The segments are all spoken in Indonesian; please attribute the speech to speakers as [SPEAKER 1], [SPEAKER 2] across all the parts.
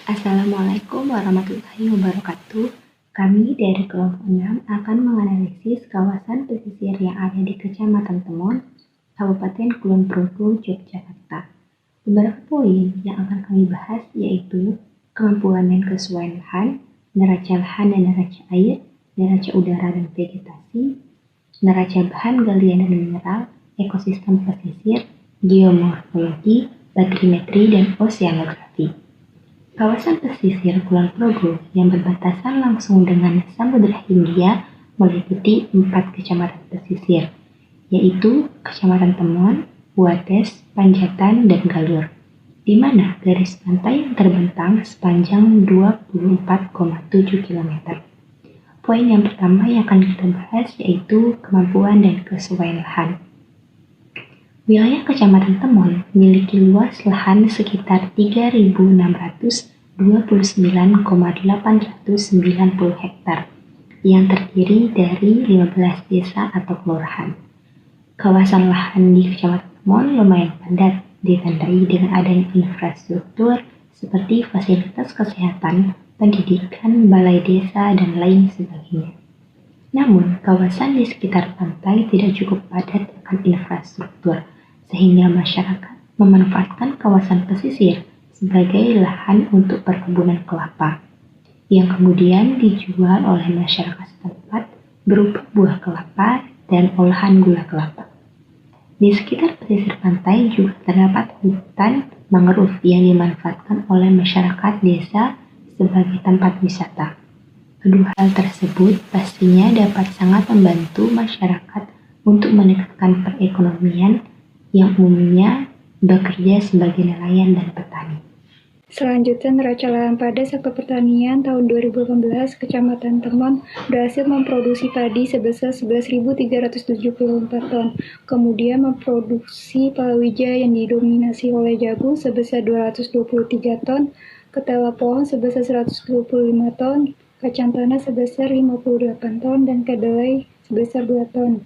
[SPEAKER 1] Assalamualaikum warahmatullahi wabarakatuh. Kami dari kelompok 6 akan menganalisis kawasan pesisir yang ada di Kecamatan Temon, Kabupaten Kulon Progo, Yogyakarta. Beberapa poin yang akan kami bahas yaitu kemampuan dan kesesuaian lahan, neraca lahan dan neraca air, neraca udara dan vegetasi, neraca bahan galian dan mineral, ekosistem pesisir, geomorfologi, batrimetri, dan oseanografi. Kawasan pesisir Kulon Progo yang berbatasan langsung dengan Samudra Hindia meliputi 4 kecamatan pesisir, yaitu Kecamatan Temon, Wates, Panjatan, dan Galur, di mana garis pantai yang terbentang sepanjang 24,7 km. Poin yang pertama yang akan kita bahas yaitu kemampuan dan kesesuaian lahan. Wilayah Kecamatan Temon memiliki luas lahan sekitar 3.629,890 hektar yang terdiri dari 15 desa atau kelurahan. Kawasan lahan di Kecamatan Temon lumayan padat, ditandai dengan adanya infrastruktur seperti fasilitas kesehatan, pendidikan, balai desa, dan lain sebagainya. Namun, kawasan di sekitar pantai tidak cukup padat akan infrastruktur, sehingga masyarakat memanfaatkan kawasan pesisir sebagai lahan untuk perkebunan kelapa, yang kemudian dijual oleh masyarakat setempat berupa buah kelapa dan olahan gula kelapa. Di sekitar pesisir pantai juga terdapat hutan mangrove yang dimanfaatkan oleh masyarakat desa sebagai tempat wisata. Kedua hal tersebut pastinya dapat sangat membantu masyarakat untuk meningkatkan perekonomian yang umumnya bekerja sebagai nelayan dan petani.
[SPEAKER 2] Selanjutnya, neraca lahan pada sektor pertanian tahun 2018, Kecamatan Temon berhasil memproduksi padi sebesar 11.374 ton, kemudian memproduksi palawija yang didominasi oleh jagung sebesar 223 ton, ketela pohon sebesar 125 ton, kacang tanah sebesar 58 ton, dan kedelai sebesar 2 ton.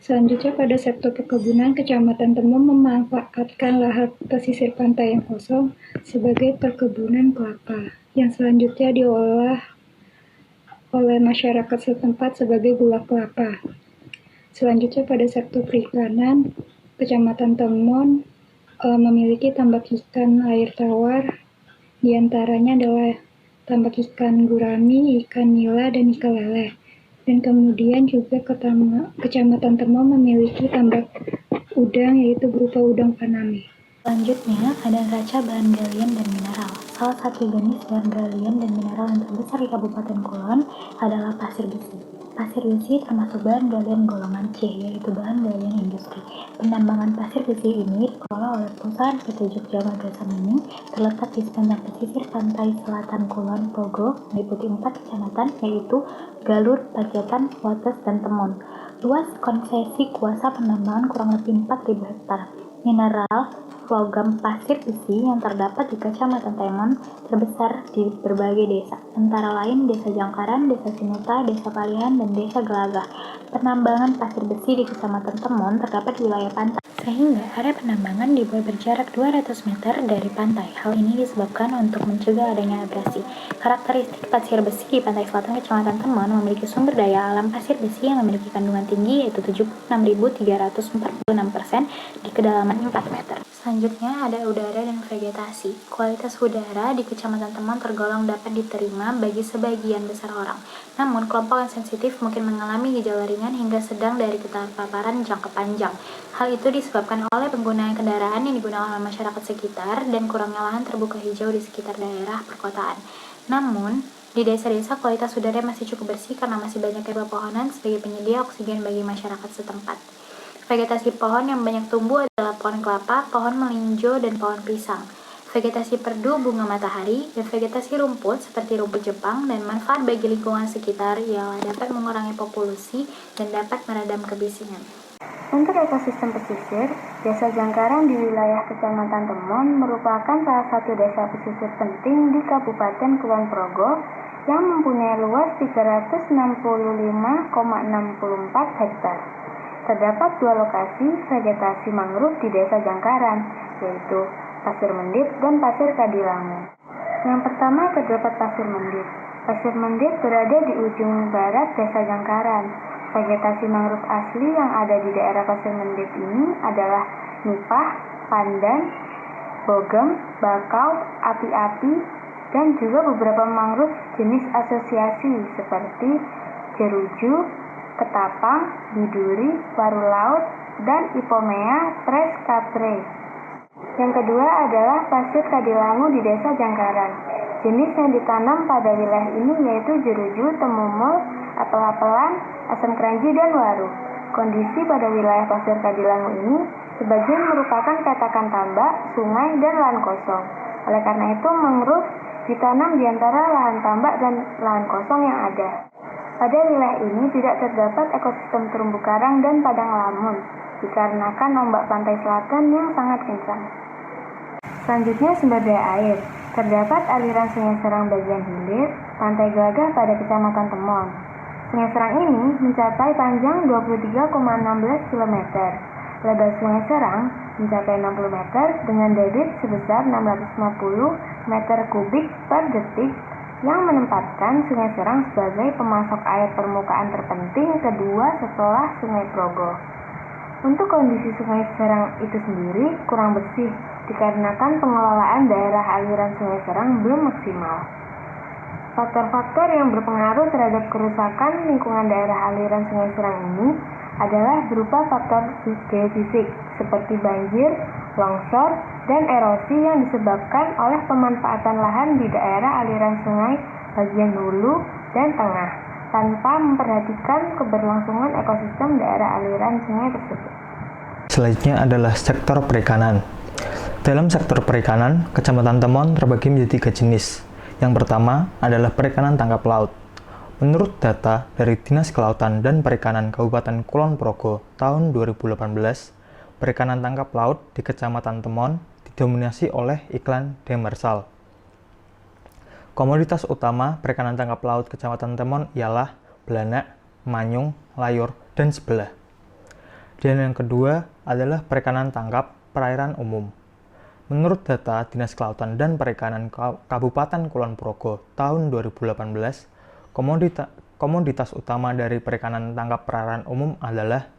[SPEAKER 2] Selanjutnya, pada sektor perkebunan, Kecamatan Temon memanfaatkan lahan pesisir pantai yang kosong sebagai perkebunan kelapa, yang selanjutnya diolah oleh masyarakat setempat sebagai gula kelapa. Selanjutnya, pada sektor perikanan, Kecamatan Temon memiliki tambak ikan air tawar, diantaranya adalah tambak ikan gurami, ikan nila, dan ikan lele. Dan kemudian juga Kecamatan Temon memiliki tambak udang, yaitu berupa udang faname.
[SPEAKER 3] Selanjutnya, ada neraca bahan galian dan mineral. Salah satu jenis bahan galian dan mineral yang terbesar di Kabupaten Kulon adalah pasir besi. Pasir besi termasuk bahan galian golongan C, yaitu bahan galian industri. Penambangan pasir besi ini dikelola oleh perusahaan PT Jogja Marga Mining, terletak di sepanjang pesisir pantai selatan Kulon Progo, meliputi 4 kecamatan, yaitu Galur, Panjatan, Wates, dan Temon. Luas konsesi kuasa penambangan kurang lebih 4.000 hektar. Mineral logam pasir besi yang terdapat di Kecamatan Temon terbesar di berbagai desa, antara lain Desa Jangkaran, Desa Sinuta, Desa Palihan, dan Desa Gelagah. Penambangan pasir besi di Kecamatan Temon terdapat di wilayah pantai, sehingga area penambangan dibuat berjarak 200 meter dari pantai. Hal ini disebabkan untuk mencegah adanya abrasi. Karakteristik pasir besi di pantai selatan Kecamatan Temon memiliki sumber daya alam pasir besi yang memiliki kandungan tinggi, yaitu 76.346% di kedalaman 4 meter. Selanjutnya ada udara dan vegetasi. Kualitas udara di Kecamatan Temon tergolong dapat diterima bagi sebagian besar orang. Namun, kelompok yang sensitif mungkin mengalami gejala ringan hingga sedang dari terpaparan jangka panjang. Hal itu disebabkan oleh penggunaan kendaraan yang digunakan oleh masyarakat sekitar dan kurangnya lahan terbuka hijau di sekitar daerah perkotaan. Namun, di desa-desa kualitas udara masih cukup bersih karena masih banyaknya pepohonan sebagai penyedia oksigen bagi masyarakat setempat. Vegetasi pohon yang banyak tumbuh adalah pohon kelapa, pohon melinjo, dan pohon pisang. Vegetasi perdu, bunga matahari, dan vegetasi rumput seperti rumput Jepang, dan manfaat bagi lingkungan sekitar ialah dapat mengurangi polusi dan dapat meredam kebisingan.
[SPEAKER 4] Untuk ekosistem pesisir, Desa Jangkaran di wilayah Kecamatan Temon merupakan salah satu desa pesisir penting di Kabupaten Kulon Progo yang mempunyai luas 365,64 hektar. Terdapat 2 lokasi vegetasi mangrove di Desa Jangkaran, yaitu Pasir Mendip dan Pasir Kadilangu. Yang pertama terdapat Pasir Mendit. Pasir Mendit berada di ujung barat Desa Jangkaran. Vegetasi mangrove asli yang ada di daerah Pasir Mendit ini adalah nipah, pandan, bogem, bakau, api-api, dan juga beberapa mangrove jenis asosiasi seperti jeruju, ketapang, biduri, waru laut, dan Ipomea tres capre. Yang kedua adalah pasir kadilangu di Desa Jangkaran. Jenis yang ditanam pada wilayah ini yaitu jeruju, temumul, apel-apelan, asam keranji, dan waru. Kondisi pada wilayah pasir kadilangu ini sebagian merupakan petakan tambak, sungai, dan lahan kosong. Oleh karena itu, mangrove ditanam di antara lahan tambak dan lahan kosong yang ada. Pada wilayah ini tidak terdapat ekosistem terumbu karang dan padang lamun, dikarenakan ombak pantai selatan yang sangat kencang. Selanjutnya sumber daya air. Terdapat aliran Sungai Serang bagian hilir, Pantai Gelagah pada Kecamatan Temon. Sungai Serang ini mencapai panjang 23,16 km. Lebar Sungai Serang mencapai 60 meter dengan debit sebesar 650 meter kubik per detik yang menempatkan Sungai Serang sebagai pemasok air permukaan terpenting kedua setelah Sungai Progo. Untuk kondisi Sungai Serang itu sendiri kurang bersih dikarenakan pengelolaan daerah aliran Sungai Serang belum maksimal. Faktor-faktor yang berpengaruh terhadap kerusakan lingkungan daerah aliran Sungai Serang ini adalah berupa faktor geofisik seperti banjir, longsor, dan erosi yang disebabkan oleh pemanfaatan lahan di daerah aliran sungai bagian hulu dan tengah tanpa memperhatikan keberlangsungan ekosistem daerah aliran sungai tersebut.
[SPEAKER 5] Selanjutnya adalah sektor perikanan. Dalam sektor perikanan, Kecamatan Temon terbagi menjadi 3 jenis. Yang pertama adalah perikanan tangkap laut. Menurut data dari Dinas Kelautan dan Perikanan Kabupaten Kulon Progo tahun 2018, perikanan tangkap laut di Kecamatan Temon didominasi oleh iklan demersal. Komoditas utama perikanan tangkap laut Kecamatan Temon ialah belanak, manyung, layur, dan sebelah. Dan yang kedua adalah perikanan tangkap perairan umum. Menurut data Dinas Kelautan dan Perikanan Kabupaten Kulon Progo tahun 2018, komoditas utama dari perikanan tangkap perairan umum adalah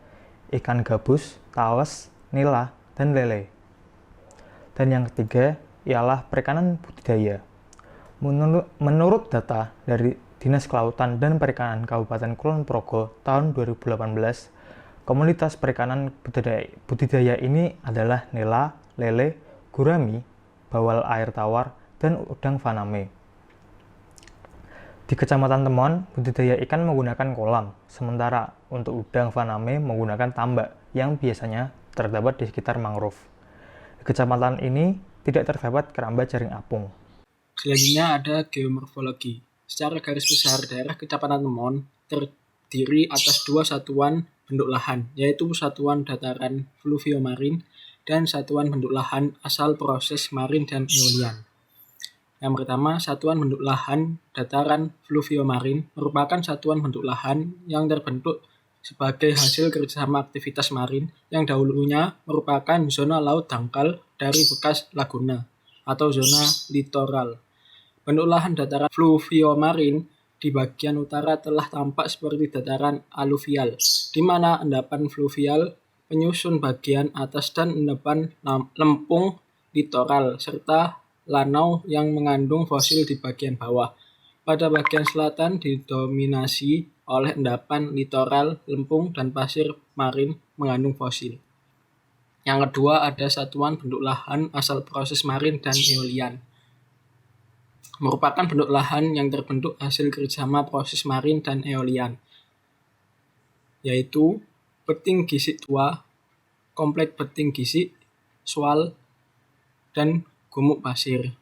[SPEAKER 5] ikan gabus, tawes, nila, dan lele. Dan yang ketiga ialah perikanan budidaya. Menurut data dari Dinas Kelautan dan Perikanan Kabupaten Kulon Progo tahun 2018, komoditas perikanan budidaya ini adalah nila, lele, gurami, bawal air tawar, dan udang faname. Di Kecamatan Temon, budidaya ikan menggunakan kolam, sementara untuk udang faname menggunakan tambak yang biasanya terdapat di sekitar mangrove. Di kecamatan ini tidak terdapat keramba jaring apung.
[SPEAKER 6] Selanjutnya ada geomorfologi. Secara garis besar, daerah Kecamatan Temon terdiri atas 2 satuan bentuk lahan, yaitu Satuan Dataran Fluviomarin dan Satuan Bentuk Lahan asal proses marin dan eolian. Yang pertama, Satuan Bentuk Lahan Dataran Fluviomarin merupakan satuan bentuk lahan yang terbentuk sebagai hasil kerjasama aktivitas marin yang dahulunya merupakan zona laut dangkal dari bekas laguna atau zona litoral. Bentuk lahan dataran fluviomarin di bagian utara telah tampak seperti dataran aluvial, di mana endapan fluvial menyusun bagian atas dan endapan lempung litoral, serta lanau yang mengandung fosil di bagian bawah. Pada bagian selatan didominasi oleh endapan litoral, lempung, dan pasir marin mengandung fosil. Yang kedua ada satuan bentuk lahan asal proses marin dan eolian. Merupakan bentuk lahan yang terbentuk hasil kerjasama proses marin dan eolian, yaitu Beting Gisik Tua, Komplek Beting Gisik, Sual, dan Gumuk Pasir.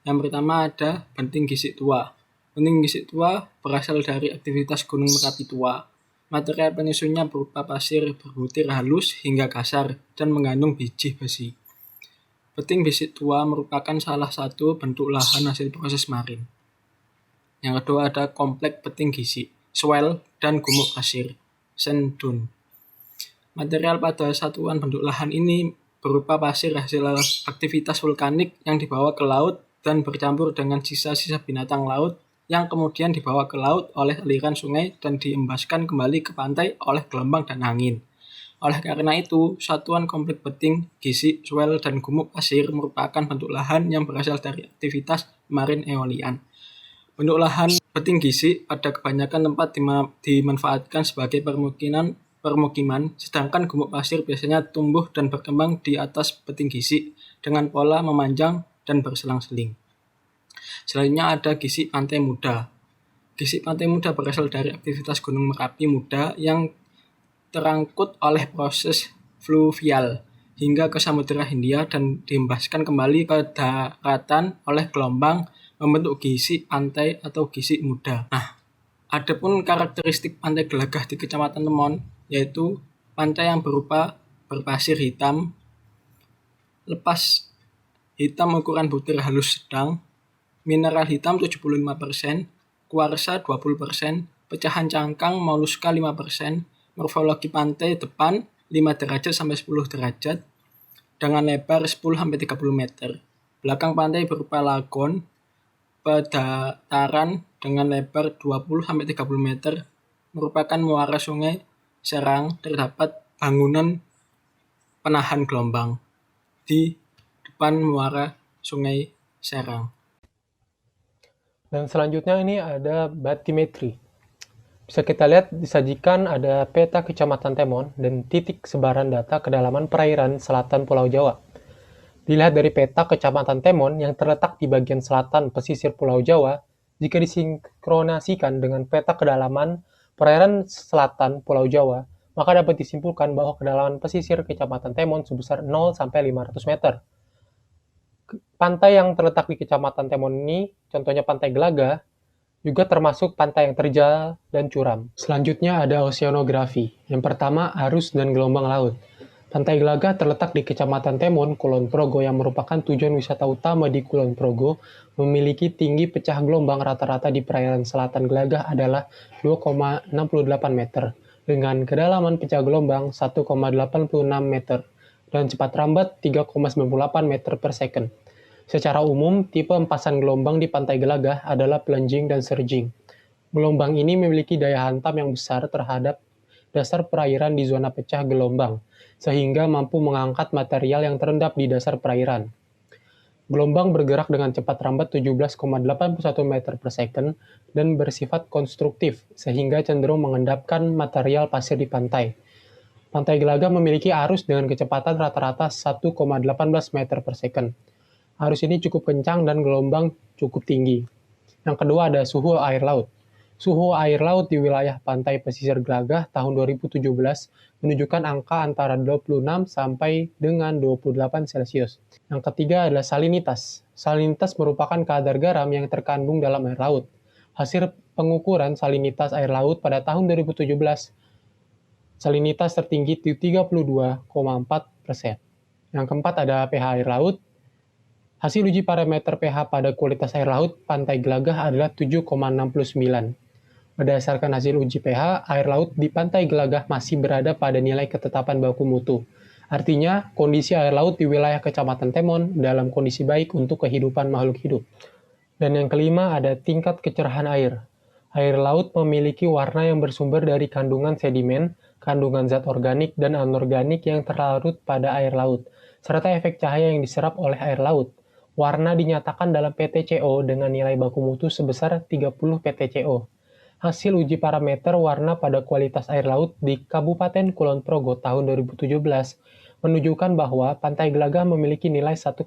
[SPEAKER 6] Yang pertama ada Beting Gisik Tua. Beting Gisik Tua berasal dari aktivitas Gunung Merapi Tua. Material penyusunnya berupa pasir berbutir halus hingga kasar dan mengandung biji besi. Beting Gisik Tua merupakan salah satu bentuk lahan hasil proses marin. Yang kedua ada Komplek Beting Gisik, Swell, dan Gumuk Pasir, Sendun. Material pada satuan bentuk lahan ini berupa pasir hasil aktivitas vulkanik yang dibawa ke laut dan bercampur dengan sisa-sisa binatang laut yang kemudian dibawa ke laut oleh aliran sungai dan diembaskan kembali ke pantai oleh gelombang dan angin. Oleh karena itu, satuan konflik beting, gisi, swell, dan gumuk pasir merupakan bentuk lahan yang berasal dari aktivitas marine eolian. Bentuk lahan beting gisi pada kebanyakan tempat dimanfaatkan sebagai permukiman, sedangkan gumuk pasir biasanya tumbuh dan berkembang di atas beting gisi dengan pola memanjang dan berselang-seling. Selanjutnya ada gisi pantai muda. Gisi pantai muda berasal dari aktivitas Gunung Merapi muda yang terangkut oleh proses fluvial hingga ke Samudra Hindia dan diembaskan kembali ke daratan oleh gelombang membentuk gisi pantai atau gisi muda. Nah, adapun karakteristik pantai Gelagah di Kecamatan Temon yaitu pantai yang berupa berpasir hitam, lepas hitam ukuran butir halus sedang, mineral hitam 75%, kuarsa 20%, pecahan cangkang moluska 5%, morfologi pantai depan 5 derajat sampai 10 derajat dengan lebar 10 sampai 30 meter. Belakang pantai berupa lagon, pedataran dengan lebar 20 sampai 30 meter merupakan muara sungai Serang. Terdapat bangunan penahan gelombang di depan muara sungai Serang.
[SPEAKER 7] Dan selanjutnya ini ada batimetri. Bisa kita lihat disajikan ada peta Kecamatan Temon dan titik sebaran data kedalaman perairan selatan Pulau Jawa. Dilihat dari peta Kecamatan Temon yang terletak di bagian selatan pesisir Pulau Jawa, jika disinkronasikan dengan peta kedalaman perairan selatan Pulau Jawa, maka dapat disimpulkan bahwa kedalaman pesisir Kecamatan Temon sebesar 0 sampai 500 meter. Pantai yang terletak di Kecamatan Temon ini, contohnya Pantai Gelagah, juga termasuk pantai yang terjal dan curam. Selanjutnya ada oceanografi. Yang pertama, arus dan gelombang laut. Pantai Gelagah terletak di Kecamatan Temon, Kulon Progo yang merupakan tujuan wisata utama di Kulon Progo, memiliki tinggi pecah gelombang rata-rata di perairan selatan Gelagah adalah 2,68 meter, dengan kedalaman pecah gelombang 1,86 meter, dan cepat rambat 3,98 meter per second. Secara umum, tipe empasan gelombang di Pantai Gelagah adalah plunging dan surging. Gelombang ini memiliki daya hantam yang besar terhadap dasar perairan di zona pecah gelombang, sehingga mampu mengangkat material yang terendap di dasar perairan. Gelombang bergerak dengan cepat rambat 17,81 meter per second dan bersifat konstruktif, sehingga cenderung mengendapkan material pasir di pantai. Pantai Gelagah memiliki arus dengan kecepatan rata-rata 1,18 meter per second. Arus ini cukup kencang dan gelombang cukup tinggi. Yang kedua ada suhu air laut. Suhu air laut di wilayah pantai pesisir Gelagah tahun 2017 menunjukkan angka antara 26 sampai dengan 28 Celcius. Yang ketiga adalah salinitas. Salinitas merupakan kadar garam yang terkandung dalam air laut. Hasil pengukuran salinitas air laut pada tahun 2017, salinitas tertinggi di 32,4%. Yang keempat ada pH air laut. Hasil uji parameter pH pada kualitas air laut Pantai Gelagah adalah 7,69. Berdasarkan hasil uji pH, air laut di Pantai Gelagah masih berada pada nilai ketetapan baku mutu. Artinya, kondisi air laut di wilayah Kecamatan Temon dalam kondisi baik untuk kehidupan makhluk hidup. Dan yang kelima ada tingkat kecerahan air. Air laut memiliki warna yang bersumber dari kandungan sedimen, kandungan zat organik dan anorganik yang terlarut pada air laut, serta efek cahaya yang diserap oleh air laut. Warna dinyatakan dalam PTCO dengan nilai baku mutu sebesar 30 PTCO. Hasil uji parameter warna pada kualitas air laut di Kabupaten Kulon Progo tahun 2017 menunjukkan bahwa Pantai Gelagah memiliki nilai 1,4.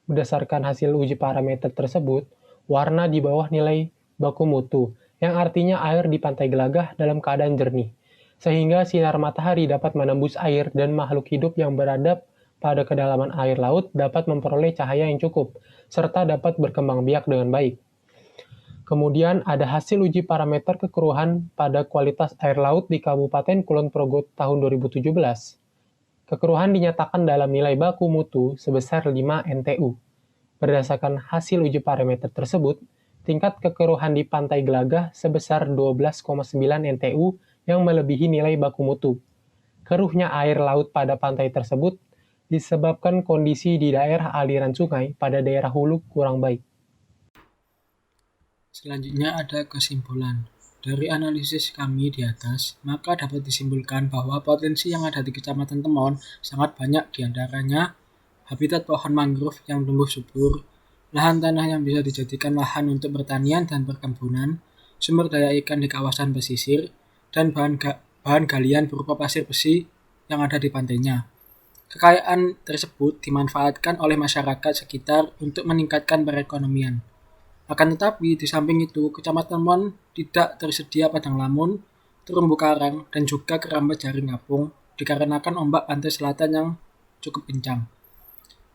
[SPEAKER 7] Berdasarkan hasil uji parameter tersebut, warna di bawah nilai baku mutu, yang artinya air di Pantai Gelagah dalam keadaan jernih, sehingga sinar matahari dapat menembus air dan makhluk hidup yang berada pada kedalaman air laut dapat memperoleh cahaya yang cukup, serta dapat berkembang biak dengan baik. Kemudian ada hasil uji parameter kekeruhan pada kualitas air laut di Kabupaten Kulon Progo tahun 2017. Kekeruhan dinyatakan dalam nilai baku mutu sebesar 5 NTU. Berdasarkan hasil uji parameter tersebut, tingkat kekeruhan di Pantai Gelagah sebesar 12,9 NTU yang melebihi nilai baku mutu. Keruhnya air laut pada pantai tersebut disebabkan kondisi di daerah aliran sungai pada daerah hulu kurang baik.
[SPEAKER 6] Selanjutnya ada kesimpulan. Dari analisis kami di atas, maka dapat disimpulkan bahwa potensi yang ada di Kecamatan Temon sangat banyak, diantaranya habitat pohon mangrove yang tumbuh subur, lahan tanah yang bisa dijadikan lahan untuk pertanian dan perkebunan, sumber daya ikan di kawasan pesisir, dan bahan galian berupa pasir besi yang ada di pantainya. Kekayaan tersebut dimanfaatkan oleh masyarakat sekitar untuk meningkatkan perekonomian. Akan tetapi, di samping itu, Kecamatan Temon tidak tersedia padang lamun, terumbu karang, dan juga kerambat jaring apung dikarenakan ombak pantai selatan yang cukup kencang.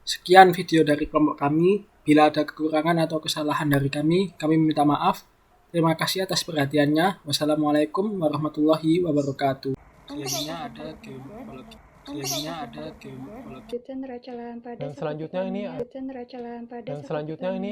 [SPEAKER 6] Sekian video dari kelompok kami. Bila ada kekurangan atau kesalahan dari kami minta maaf. Terima kasih atas perhatiannya. Wassalamualaikum warahmatullahi wabarakatuh. Selanjutnya ada geomorfologi.
[SPEAKER 2] Lanjutan neraca lahan padas.
[SPEAKER 7] Dan selanjutnya ini